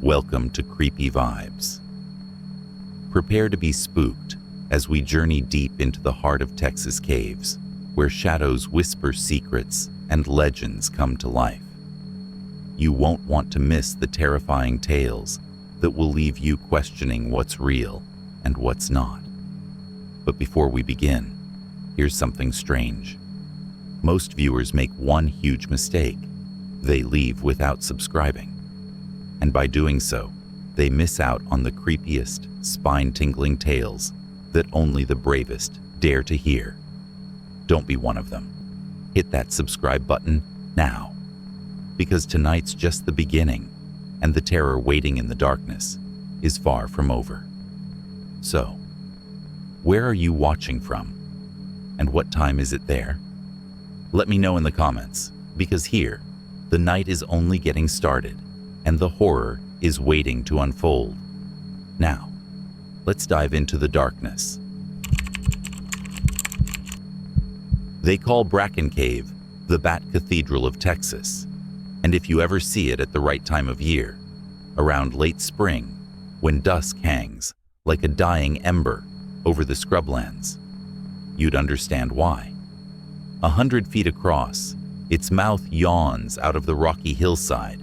Welcome to Creepy Vibes. Prepare to be spooked as we journey deep into the heart of Texas caves, where shadows whisper secrets and legends come to life. You won't want to miss the terrifying tales that will leave you questioning what's real and what's not. But before we begin, here's something strange. Most viewers make one huge mistake. They leave without subscribing. And by doing so, they miss out on the creepiest, spine-tingling tales that only the bravest dare to hear. Don't be one of them. Hit that subscribe button now, because tonight's just the beginning, and the terror waiting in the darkness is far from over. So, where are you watching from? And what time is it there? Let me know in the comments, because here, the night is only getting started, and the horror is waiting to unfold. Now, let's dive into the darkness. They call Bracken Cave the Bat Cathedral of Texas, and if you ever see it at the right time of year, around late spring, when dusk hangs like a dying ember over the scrublands, you'd understand why. 100 feet across, its mouth yawns out of the rocky hillside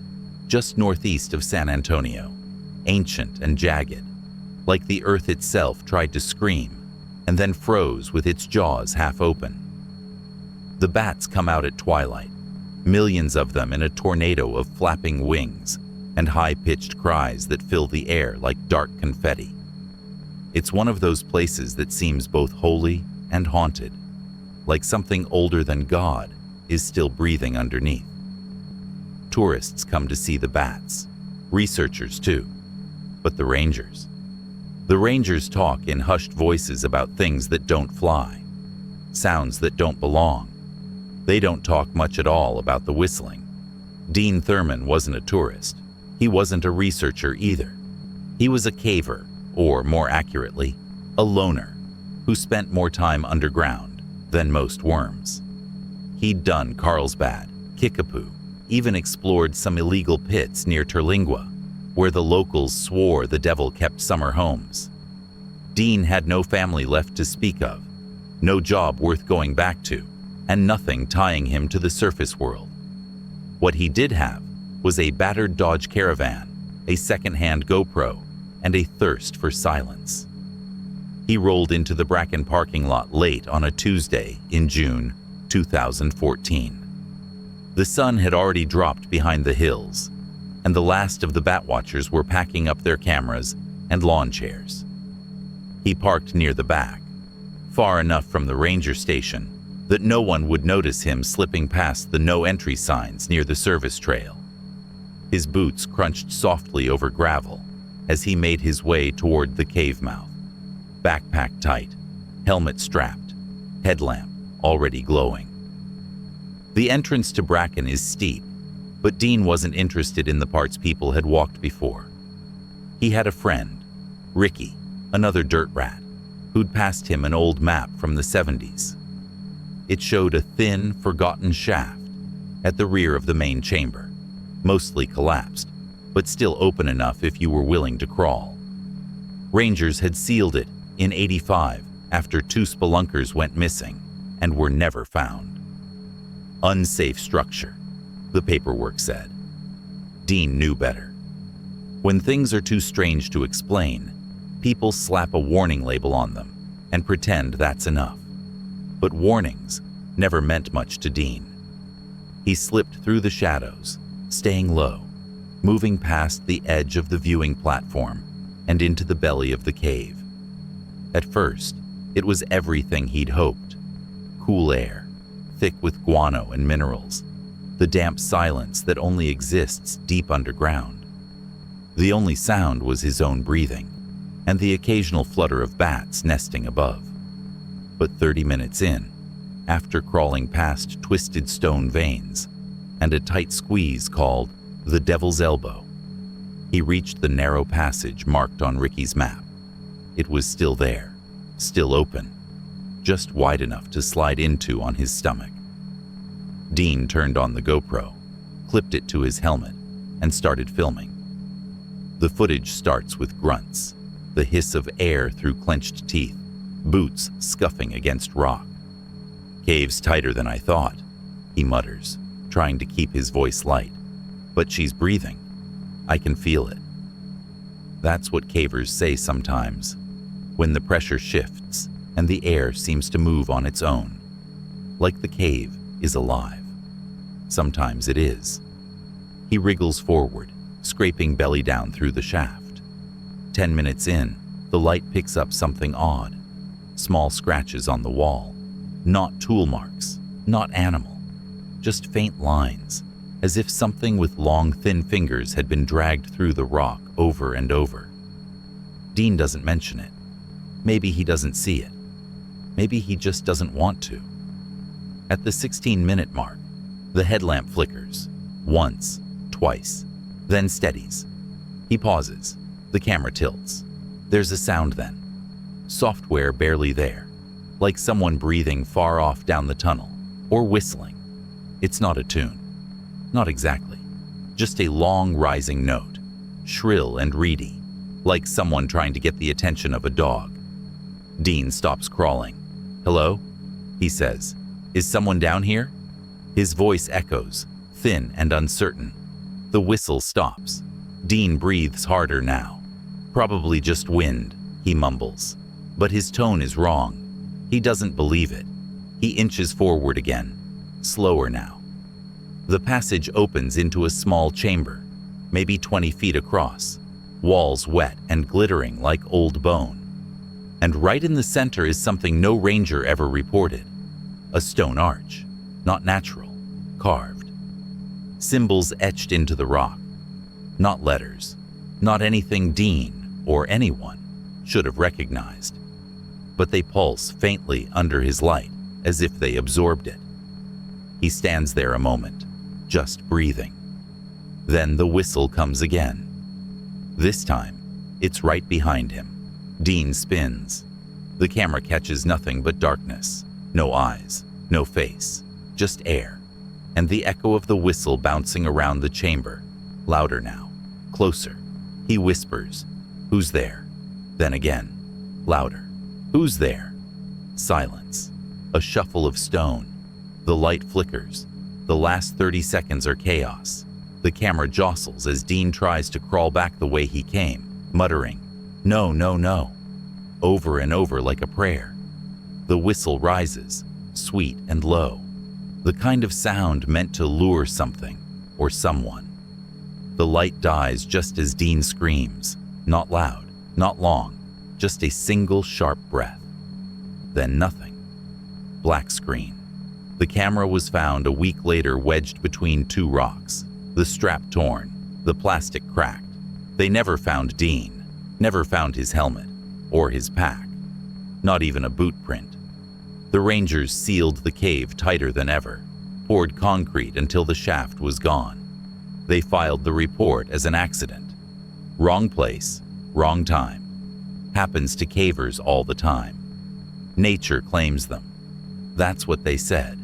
just northeast of San Antonio, ancient and jagged, like the earth itself tried to scream and then froze with its jaws half open. The bats come out at twilight, millions of them in a tornado of flapping wings and high-pitched cries that fill the air like dark confetti. It's one of those places that seems both holy and haunted, like something older than God is still breathing underneath. Tourists come to see the bats, researchers too, but the rangers? The rangers talk in hushed voices about things that don't fly, sounds that don't belong. They don't talk much at all about the whistling. Dean Thurman wasn't a tourist. He wasn't a researcher either. He was a caver, or more accurately, a loner, who spent more time underground than most worms. He'd done Carlsbad, Kikapoo, even explored some illegal pits near Terlingua, where the locals swore the devil kept summer homes. Dean had no family left to speak of, no job worth going back to, and nothing tying him to the surface world. What he did have was a battered Dodge Caravan, a second-hand GoPro, and a thirst for silence. He rolled into the Bracken parking lot late on a Tuesday in June 2014. The sun had already dropped behind the hills, and the last of the Batwatchers were packing up their cameras and lawn chairs. He parked near the back, far enough from the ranger station that no one would notice him slipping past the no entry signs near the service trail. His boots crunched softly over gravel as he made his way toward the cave mouth, backpack tight, helmet strapped, headlamp already glowing. The entrance to Bracken is steep, but Dean wasn't interested in the parts people had walked before. He had a friend, Ricky, another dirt rat, who'd passed him an old map from the 70s. It showed a thin, forgotten shaft at the rear of the main chamber, mostly collapsed, but still open enough if you were willing to crawl. Rangers had sealed it in '85 after 2 spelunkers went missing and were never found. Unsafe structure, the paperwork said. Dean knew better. When things are too strange to explain, people slap a warning label on them and pretend that's enough. But warnings never meant much to Dean. He slipped through the shadows, staying low, moving past the edge of the viewing platform and into the belly of the cave. At first, it was everything he'd hoped. Cool air, thick with guano and minerals, the damp silence that only exists deep underground. The only sound was his own breathing and the occasional flutter of bats nesting above. But 30 minutes in, after crawling past twisted stone veins and a tight squeeze called the Devil's Elbow, he reached the narrow passage marked on Ricky's map. It was still there, still open, just wide enough to slide into on his stomach. Dean turned on the GoPro, clipped it to his helmet, and started filming. The footage starts with grunts, the hiss of air through clenched teeth, boots scuffing against rock. "Cave's tighter than I thought," he mutters, trying to keep his voice light. "But she's breathing. I can feel it." That's what cavers say sometimes, when the pressure shifts and the air seems to move on its own, like the cave is alive. Sometimes it is. He wriggles forward, scraping belly down through the shaft. 10 minutes in, the light picks up something odd. Small scratches on the wall. Not tool marks, not animal. Just faint lines, as if something with long, thin fingers had been dragged through the rock over and over. Dean doesn't mention it. Maybe he doesn't see it. Maybe he just doesn't want to. At the 16-minute mark, the headlamp flickers. Once, twice, then steadies. He pauses. The camera tilts. There's a sound then. Software barely there, like someone breathing far off down the tunnel, or whistling. It's not a tune. Not exactly. Just a long rising note, shrill and reedy, like someone trying to get the attention of a dog. Dean stops crawling. "Hello?" he says. "Is someone down here?" His voice echoes, thin and uncertain. The whistle stops. Dean breathes harder now. "Probably just wind," he mumbles. But his tone is wrong. He doesn't believe it. He inches forward again, slower now. The passage opens into a small chamber, maybe 20 feet across, walls wet and glittering like old bone. And right in the center is something no ranger ever reported. A stone arch, not natural, carved. Symbols etched into the rock. Not letters, not anything Dean or anyone should have recognized. But they pulse faintly under his light, as if they absorbed it. He stands there a moment, just breathing. Then the whistle comes again. This time, it's right behind him. Dean spins. The camera catches nothing but darkness. No eyes, no face, just air. And the echo of the whistle bouncing around the chamber. Louder now, closer. He whispers, "Who's there?" Then again, louder. "Who's there?" Silence. A shuffle of stone. The light flickers. The last 30 seconds are chaos. The camera jostles as Dean tries to crawl back the way he came, muttering, "No, no, no," over and over like a prayer. The whistle rises, sweet and low, the kind of sound meant to lure something or someone. The light dies just as Dean screams, not loud, not long, just a single sharp breath. Then nothing. Black screen. The camera was found a week later wedged between two rocks, the strap torn, the plastic cracked. They never found Dean, never found his helmet, or his pack, not even a boot print. The rangers sealed the cave tighter than ever, poured concrete until the shaft was gone. They filed the report as an accident. Wrong place, wrong time. Happens to cavers all the time. Nature claims them. That's what they said.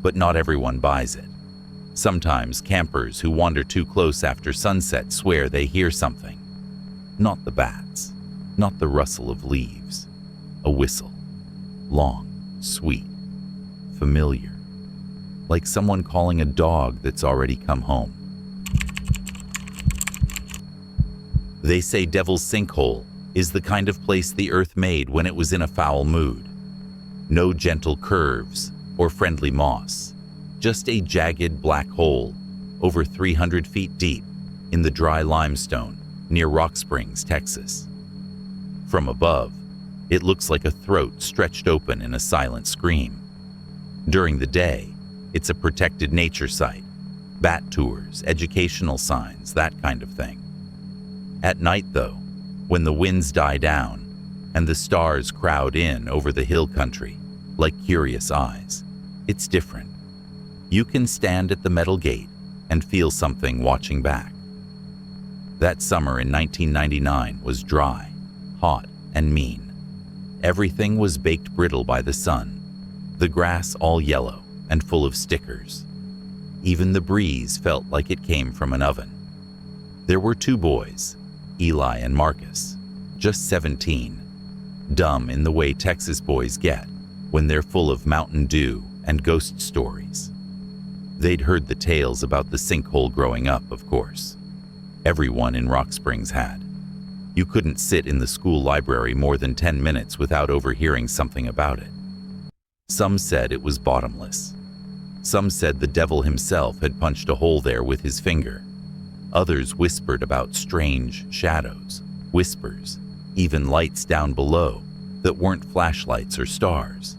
But not everyone buys it. Sometimes campers who wander too close after sunset swear they hear something. Not the bats, not the rustle of leaves. A whistle. Long, sweet, familiar. Like someone calling a dog that's already come home. They say Devil's Sinkhole is the kind of place the earth made when it was in a foul mood. No gentle curves or friendly moss, just a jagged black hole over 300 feet deep in the dry limestone near Rock Springs, Texas. From above, it looks like a throat stretched open in a silent scream. During the day, it's a protected nature site, bat tours, educational signs, that kind of thing. At night, though, when the winds die down and the stars crowd in over the hill country like curious eyes, it's different. You can stand at the metal gate and feel something watching back. That summer in 1999 was dry, hot, and mean. Everything was baked brittle by the sun, the grass all yellow and full of stickers. Even the breeze felt like it came from an oven. There were two boys, Eli and Marcus, just 17, dumb in the way Texas boys get when they're full of Mountain Dew and ghost stories. They'd heard the tales about the sinkhole growing up, of course. Everyone in Rock Springs had. You couldn't sit in the school library more than 10 minutes without overhearing something about it. Some said it was bottomless. Some said the devil himself had punched a hole there with his finger. Others whispered about strange shadows, whispers, even lights down below that weren't flashlights or stars.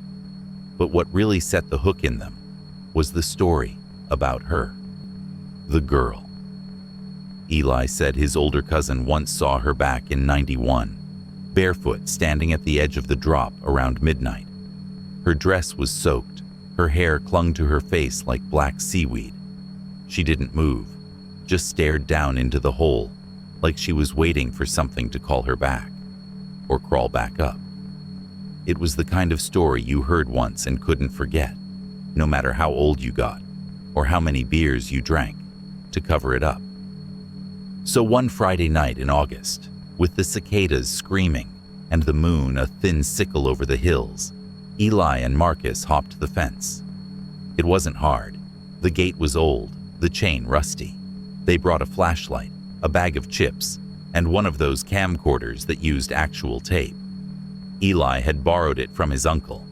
But what really set the hook in them was the story about her, the girl. Eli said his older cousin once saw her back in '91, barefoot standing at the edge of the drop around midnight. Her dress was soaked, her hair clung to her face like black seaweed. She didn't move, just stared down into the hole, like she was waiting for something to call her back, or crawl back up. It was the kind of story you heard once and couldn't forget, no matter how old you got, or how many beers you drank, to cover it up. So one Friday night in August, with the cicadas screaming and the moon a thin sickle over the hills, Eli and Marcus hopped the fence. It wasn't hard. The gate was old, the chain rusty. They brought a flashlight, a bag of chips, and one of those camcorders that used actual tape. Eli had borrowed it from his uncle.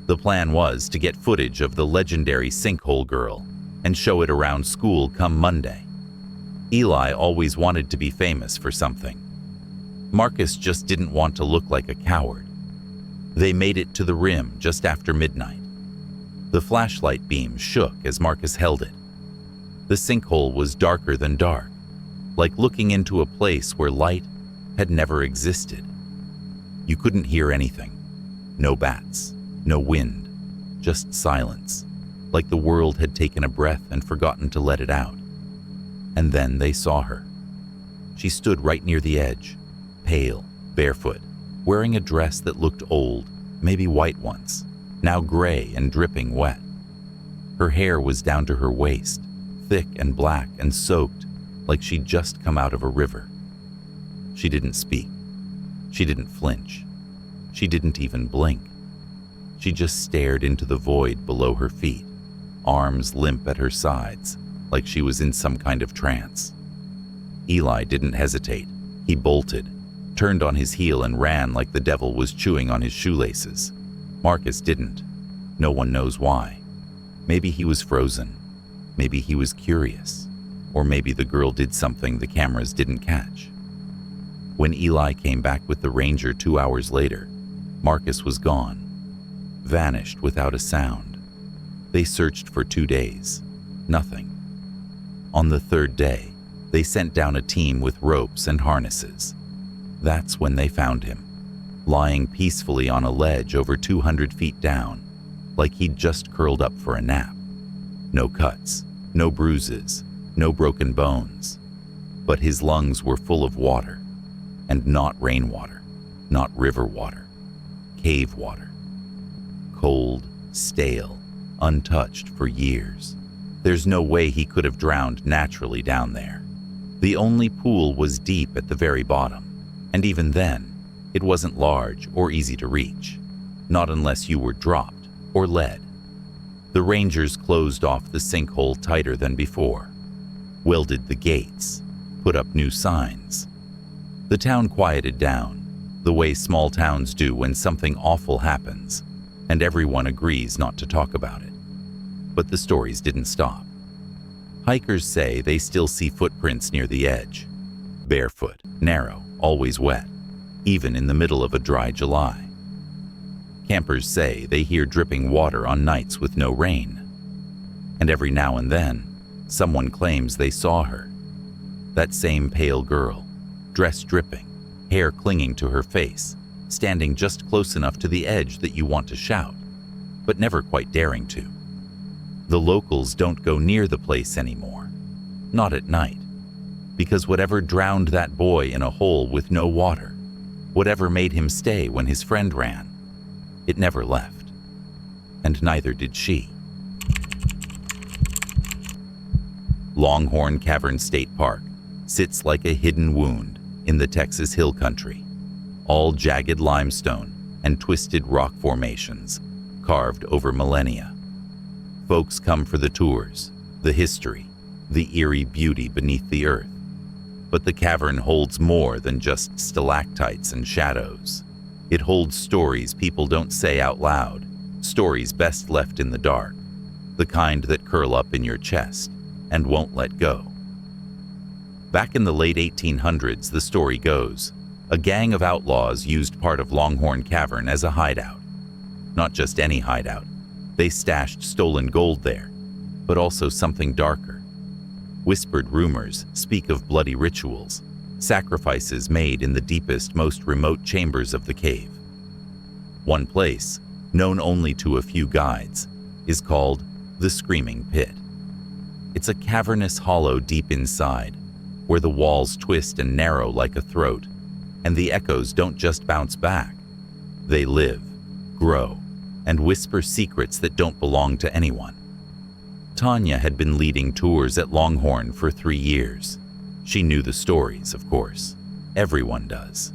The plan was to get footage of the legendary Sinkhole girl and show it around school come Monday. Eli always wanted to be famous for something. Marcus just didn't want to look like a coward. They made it to the rim just after midnight. The flashlight beam shook as Marcus held it. The sinkhole was darker than dark, like looking into a place where light had never existed. You couldn't hear anything. No bats, no wind, just silence, like the world had taken a breath and forgotten to let it out. And then they saw her. She stood right near the edge, pale, barefoot, wearing a dress that looked old, maybe white once, now gray and dripping wet. Her hair was down to her waist, thick and black and soaked, like she'd just come out of a river. She didn't speak. She didn't flinch. She didn't even blink. She just stared into the void below her feet, arms limp at her sides, like she was in some kind of trance. Eli didn't hesitate. He bolted, turned on his heel and ran like the devil was chewing on his shoelaces. Marcus didn't. No one knows why. Maybe he was frozen. Maybe he was curious. Or maybe the girl did something the cameras didn't catch. When Eli came back with the ranger 2 hours later, Marcus was gone, vanished without a sound. They searched for 2 days. Nothing. On the third day, they sent down a team with ropes and harnesses. That's when they found him, lying peacefully on a ledge over 200 feet down, like he'd just curled up for a nap. No cuts, no bruises, no broken bones. But his lungs were full of water, and not rainwater, not river water, cave water. Cold, stale, untouched for years. There's no way he could have drowned naturally down there. The only pool was deep at the very bottom, and even then, it wasn't large or easy to reach, not unless you were dropped or led. The rangers closed off the sinkhole tighter than before, welded the gates, put up new signs. The town quieted down, the way small towns do when something awful happens, and everyone agrees not to talk about it. But the stories didn't stop. Hikers say they still see footprints near the edge, barefoot, narrow, always wet, even in the middle of a dry July. Campers say they hear dripping water on nights with no rain. And every now and then, someone claims they saw her. That same pale girl, dress dripping, hair clinging to her face, standing just close enough to the edge that you want to shout, but never quite daring to. The locals don't go near the place anymore, not at night, because whatever drowned that boy in a hole with no water, whatever made him stay when his friend ran, it never left, and neither did she. Longhorn Cavern State Park sits like a hidden wound in the Texas Hill Country, all jagged limestone and twisted rock formations carved over millennia. Folks come for the tours, the history, the eerie beauty beneath the earth. But the cavern holds more than just stalactites and shadows. It holds stories people don't say out loud, stories best left in the dark, the kind that curl up in your chest and won't let go. Back in the late 1800s, the story goes, a gang of outlaws used part of Longhorn Cavern as a hideout. Not just any hideout. They stashed stolen gold there, but also something darker. Whispered rumors speak of bloody rituals, sacrifices made in the deepest, most remote chambers of the cave. One place, known only to a few guides, is called the Screaming Pit. It's a cavernous hollow deep inside, where the walls twist and narrow like a throat, and the echoes don't just bounce back. They live, grow, and whisper secrets that don't belong to anyone. Tanya had been leading tours at Longhorn for 3 years. She knew the stories, of course. Everyone does.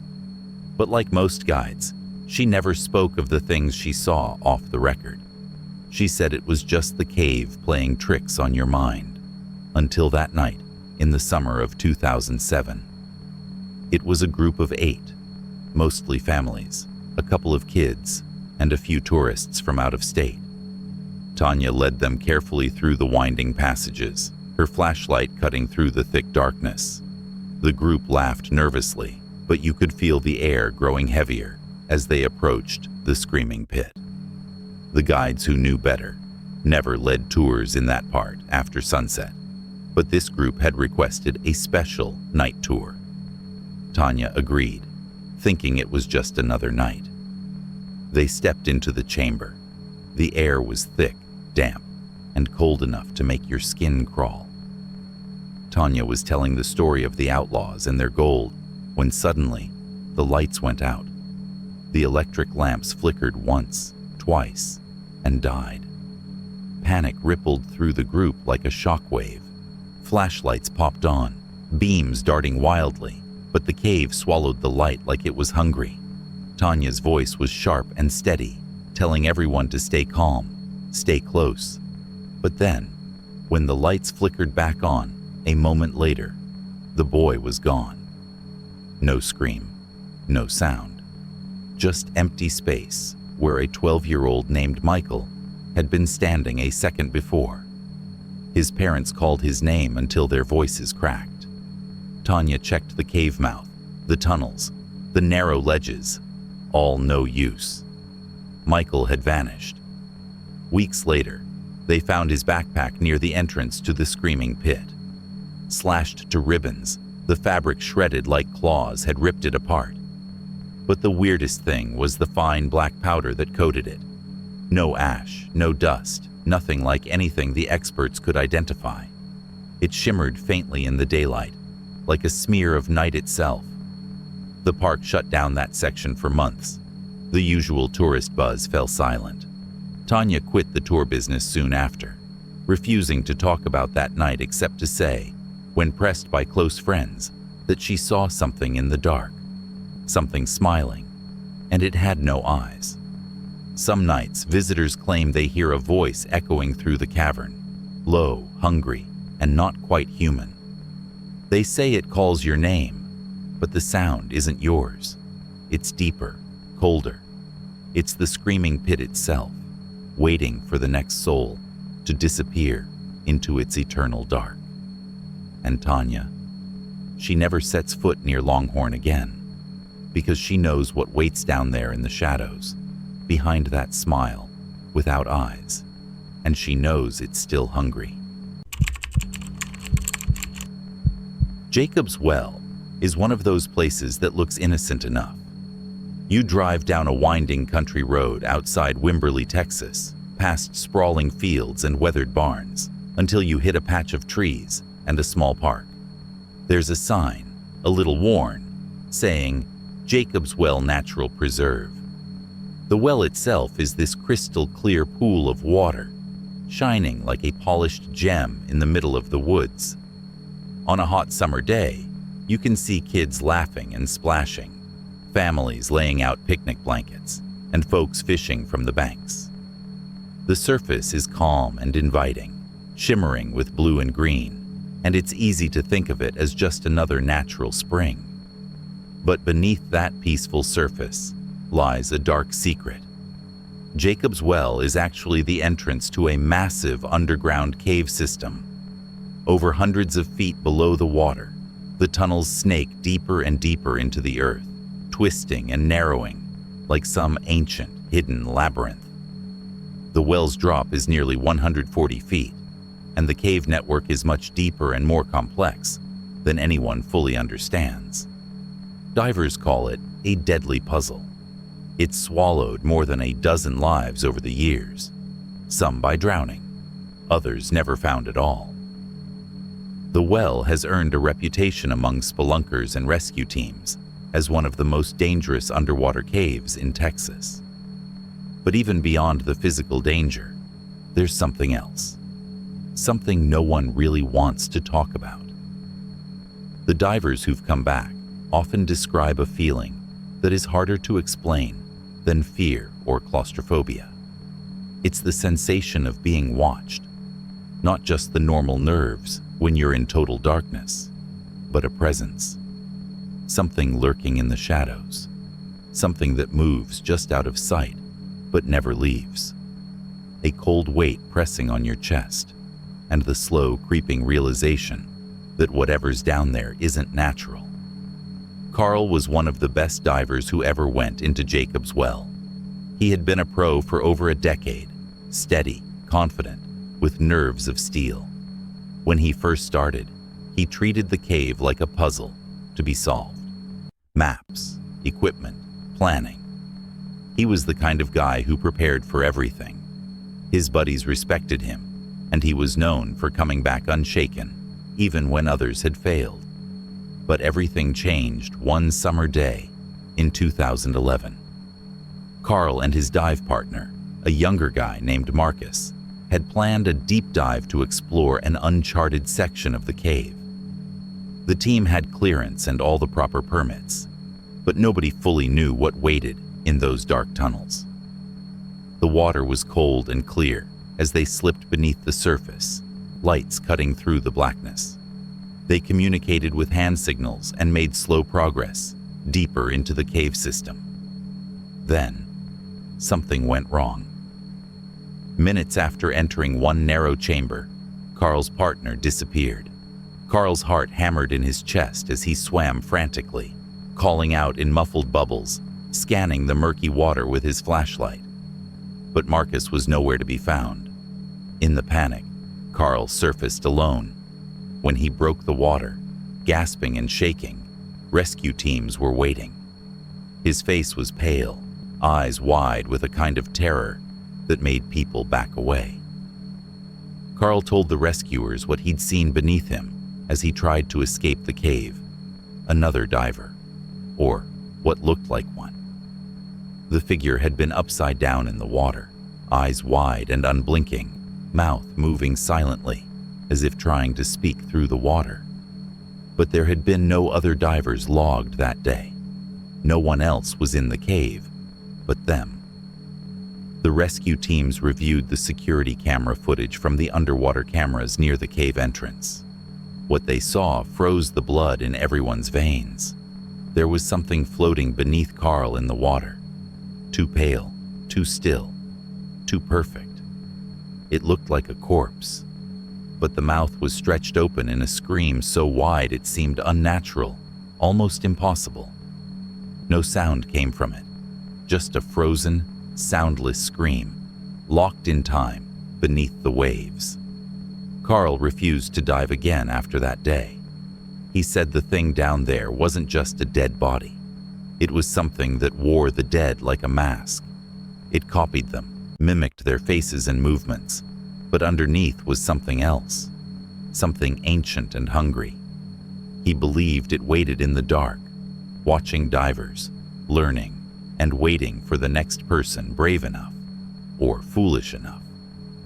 But like most guides, she never spoke of the things she saw off the record. She said it was just the cave playing tricks on your mind. Until that night, in the summer of 2007. It was a group of 8, mostly families, a couple of kids, and a few tourists from out of state. Tanya led them carefully through the winding passages, her flashlight cutting through the thick darkness. The group laughed nervously, but you could feel the air growing heavier as they approached the Screaming Pit. The guides who knew better never led tours in that part after sunset, but this group had requested a special night tour. Tanya agreed, thinking it was just another night. They stepped into the chamber. The air was thick, damp, and cold enough to make your skin crawl. Tanya was telling the story of the outlaws and their gold when suddenly the lights went out. The electric lamps flickered once, twice, and died. Panic rippled through the group like a shockwave. Flashlights popped on, beams darting wildly, but the cave swallowed the light like it was hungry. Tanya's voice was sharp and steady, telling everyone to stay calm, stay close. But then, when the lights flickered back on, a moment later, the boy was gone. No scream, no sound, just empty space where a 12-year-old named Michael had been standing a second before. His parents called his name until their voices cracked. Tanya checked the cave mouth, the tunnels, the narrow ledges, all no use. Michael had vanished. Weeks later, they found his backpack near the entrance to the Screaming Pit. Slashed to ribbons, the fabric shredded like claws had ripped it apart. But the weirdest thing was the fine black powder that coated it. No ash, no dust, nothing like anything the experts could identify. It shimmered faintly in the daylight, like a smear of night itself. The park shut down that section for months. The usual tourist buzz fell silent. Tanya quit the tour business soon after, refusing to talk about that night except to say, when pressed by close friends, that she saw something in the dark, something smiling, and it had no eyes. Some nights, visitors claim they hear a voice echoing through the cavern, low, hungry, and not quite human. They say it calls your name, but the sound isn't yours. It's deeper, colder. It's the Screaming Pit itself, waiting for the next soul to disappear into its eternal dark. And Tanya, she never sets foot near Longhorn again, because she knows what waits down there in the shadows, behind that smile, without eyes, and she knows it's still hungry. Jacob's Well is one of those places that looks innocent enough. You drive down a winding country road outside Wimberley, Texas, past sprawling fields and weathered barns, until you hit a patch of trees and a small park. There's a sign, a little worn, saying, Jacob's Well Natural Preserve. The well itself is this crystal clear pool of water, shining like a polished gem in the middle of the woods. On a hot summer day, You can see kids laughing and splashing, families laying out picnic blankets, and folks fishing from the banks. The surface is calm and inviting, shimmering with blue and green, and it's easy to think of it as just another natural spring. But beneath that peaceful surface lies a dark secret. Jacob's Well is actually the entrance to a massive underground cave system. Over hundreds of feet below the water, the tunnels snake deeper and deeper into the earth, twisting and narrowing like some ancient, hidden labyrinth. The well's drop is nearly 140 feet, and the cave network is much deeper and more complex than anyone fully understands. Divers call it a deadly puzzle. It's swallowed more than a dozen lives over the years, some by drowning, others never found at all. The well has earned a reputation among spelunkers and rescue teams as one of the most dangerous underwater caves in Texas. But even beyond the physical danger, there's something else. Something no one really wants to talk about. The divers who've come back often describe a feeling that is harder to explain than fear or claustrophobia. It's the sensation of being watched, not just the normal nerves when you're in total darkness, but a presence. Something lurking in the shadows, something that moves just out of sight but never leaves. A cold weight pressing on your chest, and the slow creeping realization that whatever's down there isn't natural. Carl was one of the best divers who ever went into Jacob's Well. He had been a pro for over a decade, steady, confident, with nerves of steel. When he first started, he treated the cave like a puzzle to be solved. Maps, equipment, planning. He was the kind of guy who prepared for everything. His buddies respected him, and he was known for coming back unshaken, even when others had failed. But everything changed one summer day in 2011. Carl and his dive partner, a younger guy named Marcus, had planned a deep dive to explore an uncharted section of the cave. The team had clearance and all the proper permits, but nobody fully knew what waited in those dark tunnels. The water was cold and clear as they slipped beneath the surface, lights cutting through the blackness. They communicated with hand signals and made slow progress deeper into the cave system. Then, something went wrong. Minutes after entering one narrow chamber, Carl's partner disappeared. Carl's heart hammered in his chest as he swam frantically, calling out in muffled bubbles, scanning the murky water with his flashlight. But Marcus was nowhere to be found. In the panic, Carl surfaced alone. When he broke the water, gasping and shaking, rescue teams were waiting. His face was pale, eyes wide with a kind of terror that made people back away. Carl told the rescuers what he'd seen beneath him as he tried to escape the cave. Another diver, or what looked like one. The figure had been upside down in the water, eyes wide and unblinking, mouth moving silently, as if trying to speak through the water. But there had been no other divers logged that day. No one else was in the cave but them. The rescue teams reviewed the security camera footage from the underwater cameras near the cave entrance. What they saw froze the blood in everyone's veins. There was something floating beneath Carl in the water. Too pale, too still, too perfect. It looked like a corpse, but the mouth was stretched open in a scream so wide it seemed unnatural, almost impossible. No sound came from it, just a frozen, soundless scream, locked in time beneath the waves. Carl refused to dive again after that day. He said the thing down there wasn't just a dead body. It was something that wore the dead like a mask. It copied them, mimicked their faces and movements, but underneath was something else, something ancient and hungry. He believed it waited in the dark, watching divers, learning, and waiting for the next person brave enough, or foolish enough,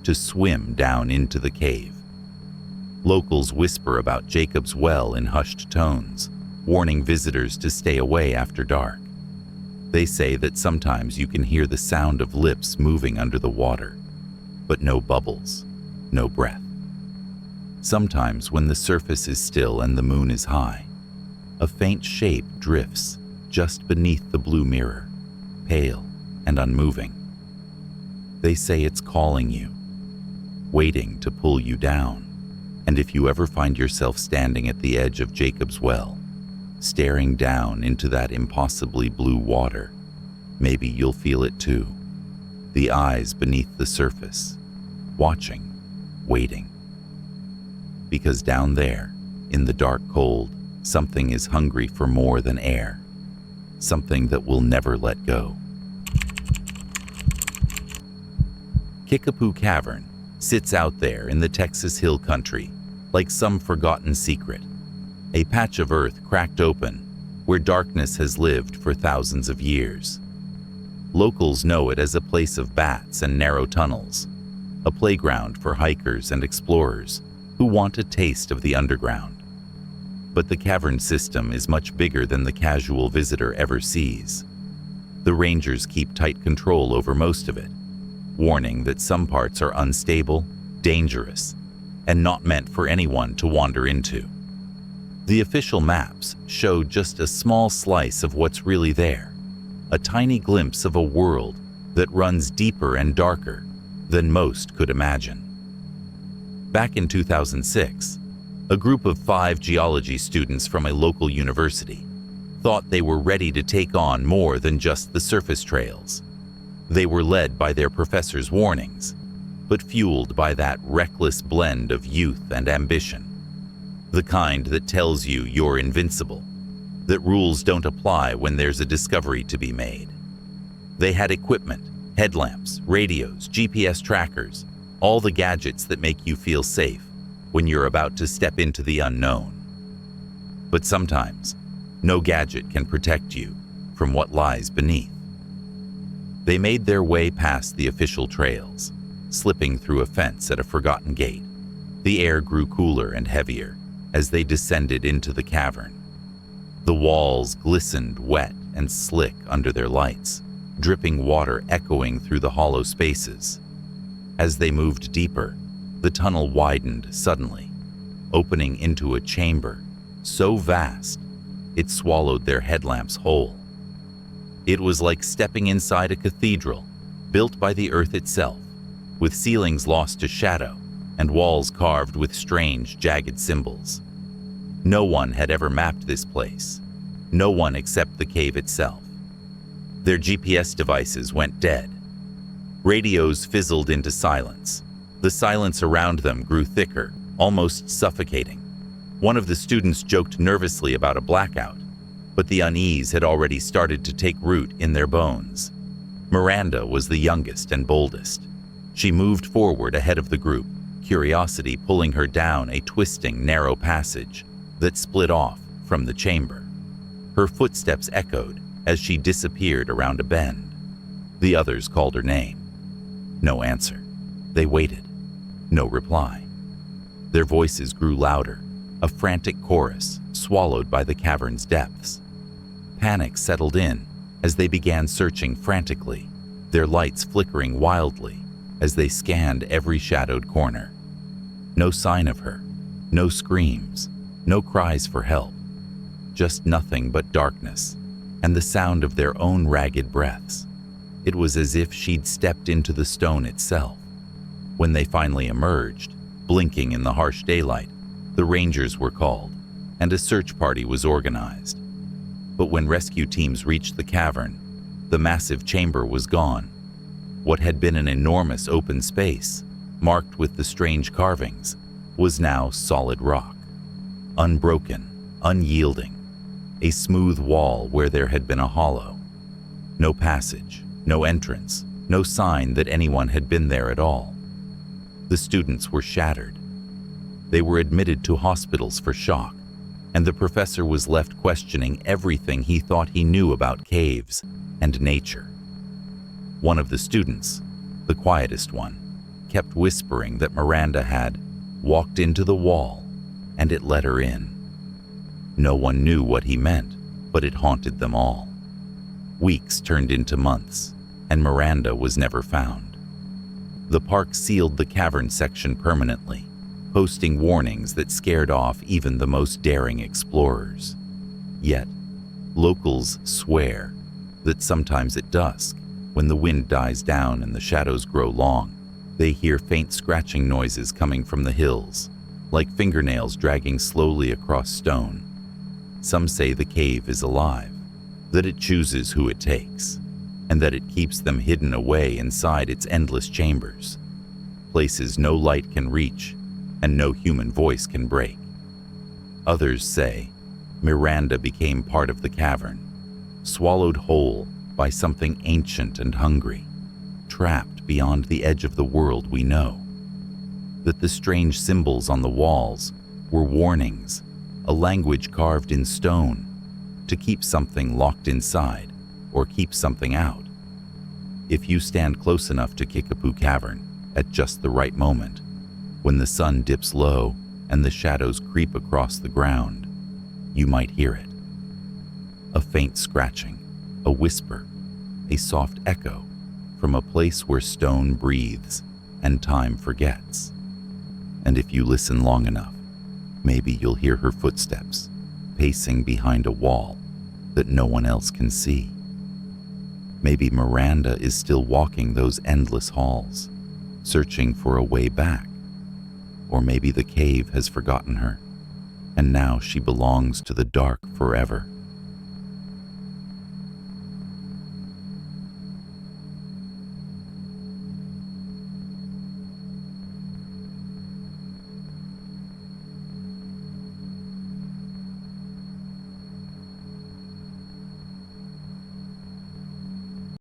to swim down into the cave. Locals whisper about Jacob's Well in hushed tones, warning visitors to stay away after dark. They say that sometimes you can hear the sound of lips moving under the water, but no bubbles, no breath. Sometimes when the surface is still and the moon is high, a faint shape drifts just beneath the blue mirror, pale and unmoving. They say it's calling you, waiting to pull you down. And if you ever find yourself standing at the edge of Jacob's Well, staring down into that impossibly blue water, maybe you'll feel it too. The eyes beneath the surface, watching, waiting. Because down there, in the dark cold, something is hungry for more than air, something that will never let go. Kikapoo Cavern sits out there in the Texas Hill Country like some forgotten secret, a patch of earth cracked open where darkness has lived for thousands of years. Locals know it as a place of bats and narrow tunnels, a playground for hikers and explorers who want a taste of the underground. But the cavern system is much bigger than the casual visitor ever sees. The rangers keep tight control over most of it, warning that some parts are unstable, dangerous, and not meant for anyone to wander into. The official maps show just a small slice of what's really there, a tiny glimpse of a world that runs deeper and darker than most could imagine. Back in 2006, a group of 5 geology students from a local university thought they were ready to take on more than just the surface trails. They were led by their professor's warnings, but fueled by that reckless blend of youth and ambition. The kind that tells you you're invincible, that rules don't apply when there's a discovery to be made. They had equipment, headlamps, radios, GPS trackers, all the gadgets that make you feel safe when you're about to step into the unknown. But sometimes, no gadget can protect you from what lies beneath. They made their way past the official trails, slipping through a fence at a forgotten gate. The air grew cooler and heavier as they descended into the cavern. The walls glistened wet and slick under their lights, dripping water echoing through the hollow spaces. As they moved deeper, the tunnel widened suddenly, opening into a chamber so vast it swallowed their headlamps whole. It was like stepping inside a cathedral built by the earth itself, with ceilings lost to shadow and walls carved with strange, jagged symbols. No one had ever mapped this place, no one except the cave itself. Their GPS devices went dead. Radios fizzled into silence. The silence around them grew thicker, almost suffocating. One of the students joked nervously about a blackout, but the unease had already started to take root in their bones. Miranda was the youngest and boldest. She moved forward ahead of the group, curiosity pulling her down a twisting, narrow passage that split off from the chamber. Her footsteps echoed as she disappeared around a bend. The others called her name. No answer. They waited. No reply. Their voices grew louder, a frantic chorus swallowed by the cavern's depths. Panic settled in as they began searching frantically, their lights flickering wildly as they scanned every shadowed corner. No sign of her, no screams, no cries for help, just nothing but darkness and the sound of their own ragged breaths. It was as if she'd stepped into the stone itself. When they finally emerged, blinking in the harsh daylight, the rangers were called, and a search party was organized. But when rescue teams reached the cavern, the massive chamber was gone. What had been an enormous open space, marked with the strange carvings, was now solid rock. Unbroken, unyielding, a smooth wall where there had been a hollow. No passage, no entrance, no sign that anyone had been there at all. The students were shattered. They were admitted to hospitals for shock, and the professor was left questioning everything he thought he knew about caves and nature. One of the students, the quietest one, kept whispering that Miranda had walked into the wall and it let her in. No one knew what he meant, but it haunted them all. Weeks turned into months, and Miranda was never found. The park sealed the cavern section permanently, posting warnings that scared off even the most daring explorers. Yet, locals swear that sometimes at dusk, when the wind dies down and the shadows grow long, they hear faint scratching noises coming from the hills, like fingernails dragging slowly across stone. Some say the cave is alive, that it chooses who it takes, and that it keeps them hidden away inside its endless chambers, places no light can reach and no human voice can break. Others say Miranda became part of the cavern, swallowed whole by something ancient and hungry, trapped beyond the edge of the world we know. That the strange symbols on the walls were warnings, a language carved in stone, to keep something locked inside or keep something out. If you stand close enough to Kikapoo Cavern at just the right moment, when the sun dips low and the shadows creep across the ground, you might hear it. A faint scratching, a whisper, a soft echo from a place where stone breathes and time forgets. And if you listen long enough, maybe you'll hear her footsteps pacing behind a wall that no one else can see. Maybe Miranda is still walking those endless halls, searching for a way back. Or maybe the cave has forgotten her, and now she belongs to the dark forever.